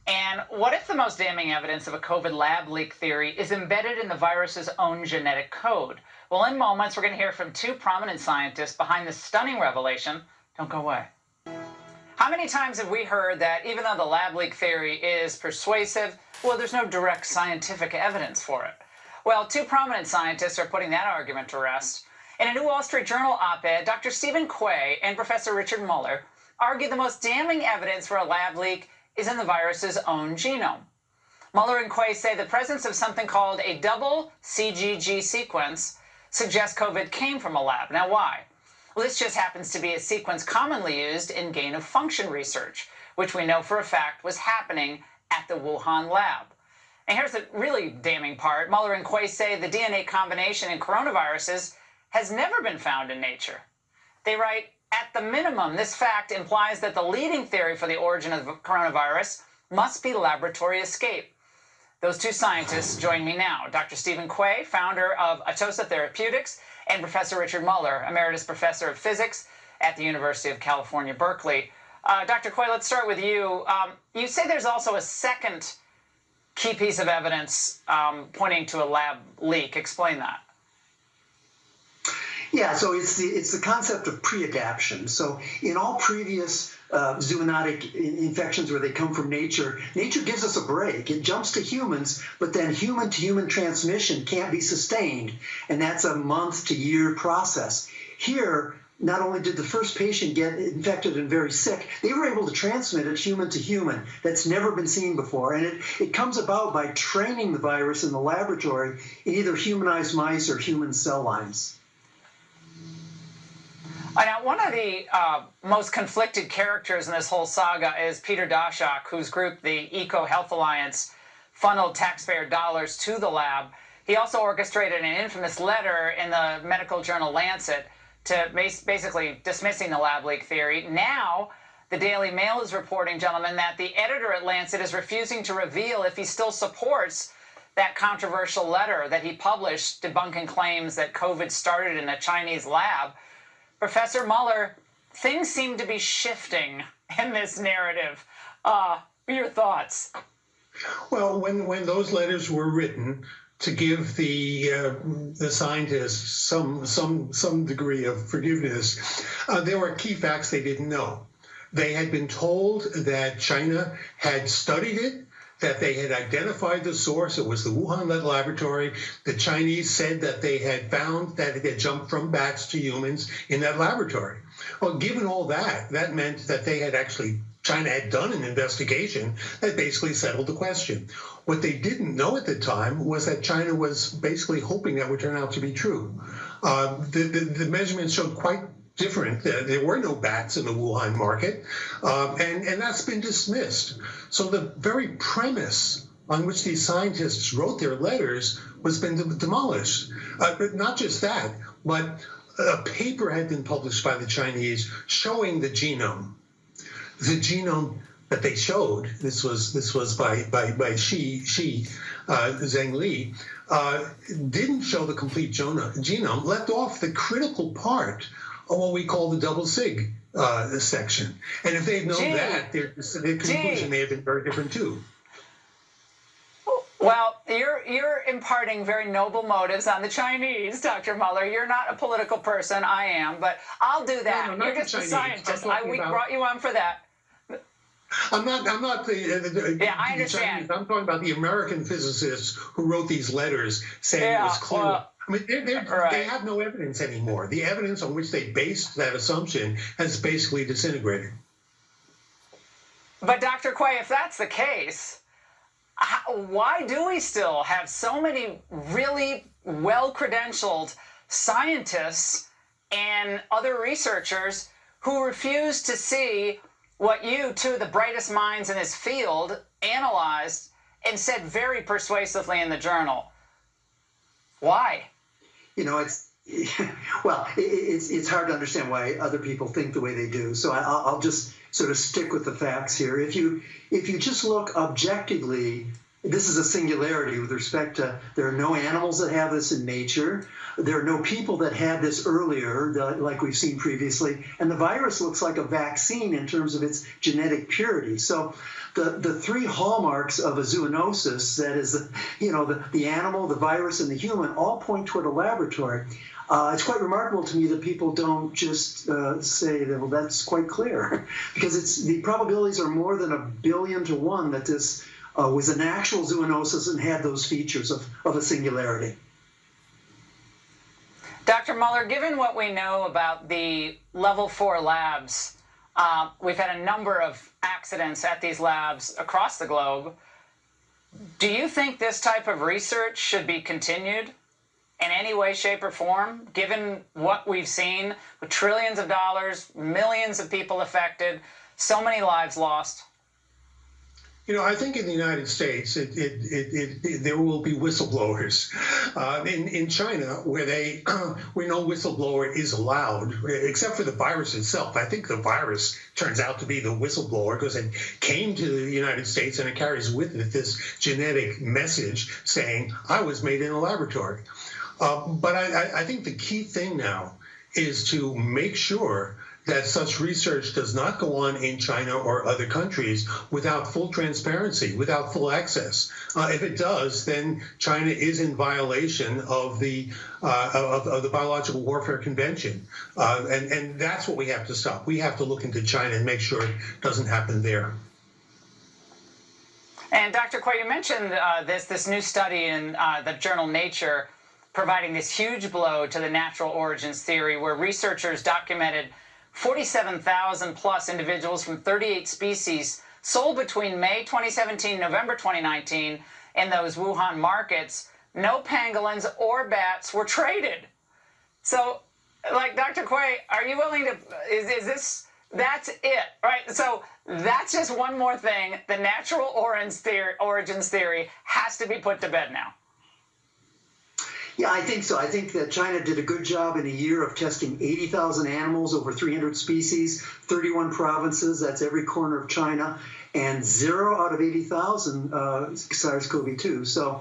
And what if the most damning evidence of a COVID lab leak theory is embedded in the virus's own genetic code? Well, in moments, we're going to hear from two prominent scientists behind this stunning revelation. Don't go away. How many times have we heard that even though the lab leak theory is persuasive, well, there's no direct scientific evidence for it? Well, two prominent scientists are putting that argument to rest. In a New Wall Street Journal op-ed, Dr. Stephen Quay and Professor Richard Muller argue the most damning evidence for a lab leak is in the virus's own genome. Muller and Quay say the presence of something called a double CGG sequence suggests COVID came from a lab. Now, why? Well, this just happens to be a sequence commonly used in gain-of-function research, which we know for a fact was happening at the Wuhan lab. And here's the really damning part. Muller and Quay say the DNA combination in coronaviruses has never been found in nature. They write, at the minimum, this fact implies that the leading theory for the origin of the coronavirus must be laboratory escape. Those two scientists join me now. Dr. Stephen Quay, founder of Atossa Therapeutics, and Professor Richard Muller, Emeritus Professor of Physics at the University of California, Berkeley. Dr. Quay, let's start with you. You say there's also a second key piece of evidence pointing to a lab leak. Explain that. Yeah, so it's the concept of pre-adaptation. So in all previous zoonotic infections where they come from nature gives us a break. It jumps to humans, but then human-to-human transmission can't be sustained, and that's a month to year process. Here, not only did the first patient get infected and very sick, they were able to transmit it human to human. That's never been seen before. And it comes about by training the virus in the laboratory in either humanized mice or human cell lines. Now, one of the most conflicted characters in this whole saga is Peter Daszak, whose group, the Eco Health Alliance, funneled taxpayer dollars to the lab. He also orchestrated an infamous letter in the medical journal Lancet to basically dismissing the lab leak theory. Now, the Daily Mail is reporting, gentlemen, that the editor at Lancet is refusing to reveal if he still supports that controversial letter that he published debunking claims that COVID started in a Chinese lab. Professor Muller, things seem to be shifting in this narrative. Your thoughts? Well, when those letters were written to give the scientists some degree of forgiveness, there were key facts they didn't know. They had been told that China had studied it, that they had identified the source. It was the Wuhan laboratory. The Chinese said that they had found that it had jumped from bats to humans in that laboratory. Well, given all that, that meant that China had done an investigation that basically settled the question. What they didn't know at the time was that China was basically hoping that would turn out to be true. The measurements showed quite different. There were no bats in the Wuhan market, and that's been dismissed. So the very premise on which these scientists wrote their letters was been demolished. But not just that, but a paper had been published by the Chinese showing the genome. The genome that they showed, this was by Zheng Li, didn't show the complete genome, left off the critical part of what we call the double sig section. And if they'd known that, their conclusion may have been very different too. Well, you're imparting very noble motives on the Chinese, Dr. Muller. You're not a political person. I am, but I'll do that. No, you're just a scientist. We brought you on for that. I'm not the yeah, I understand. Chinese. I'm talking about the American physicists who wrote these letters saying it was clear. Well, I mean, they have no evidence anymore. The evidence on which they based that assumption has basically disintegrated. But Dr. Quay, if that's the case, why do we still have so many really well-credentialed scientists and other researchers who refuse to see what you, two of the brightest minds in this field, analyzed and said very persuasively in the journal? Why? You know, it's hard to understand why other people think the way they do. So I'll just sort of stick with the facts here. If you just look objectively this is a singularity with respect to there are no animals that have this in nature. There are no people that had this earlier, like we've seen previously. And the virus looks like a vaccine in terms of its genetic purity. So the three hallmarks of a zoonosis, that is, the animal, the virus, and the human, all point toward a laboratory. It's quite remarkable to me that people don't just say that, well, that's quite clear, because the probabilities are more than 1 billion to 1 that this was an actual zoonosis and had those features of a singularity. Dr. Muller, given what we know about the level 4 labs, we've had a number of accidents at these labs across the globe. Do you think this type of research should be continued in any way, shape, or form, given what we've seen with trillions of dollars, millions of people affected, so many lives lost? I think in the United States, there will be whistleblowers. In China, where no whistleblower is allowed, except for the virus itself. I think the virus turns out to be the whistleblower because it came to the United States and it carries with it this genetic message saying, I was made in a laboratory. But I think the key thing now is to make sure that such research does not go on in China or other countries without full transparency, without full access. If it does, then China is in violation of the Biological Warfare Convention, and that's what we have to stop. We have to look into China and make sure it doesn't happen there. And Dr. Quay, you mentioned this new study in the journal Nature providing this huge blow to the natural origins theory, where researchers documented 47,000 plus individuals from 38 species sold between May 2017 and November 2019 in those Wuhan markets. No pangolins or bats were traded. So, like, Dr. Quay, are you willing to, is this, that's it, right? So that's just one more thing. The natural origins theory has to be put to bed now. Yeah, I think so. I think that China did a good job in a year of testing 80,000 animals over 300 species, 31 provinces, that's every corner of China, and 0 out of 80,000 SARS-CoV-2. So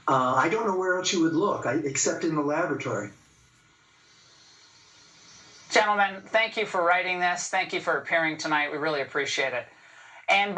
I don't know where else you would look, except in the laboratory. Gentlemen, thank you for writing this. Thank you for appearing tonight. We really appreciate it. And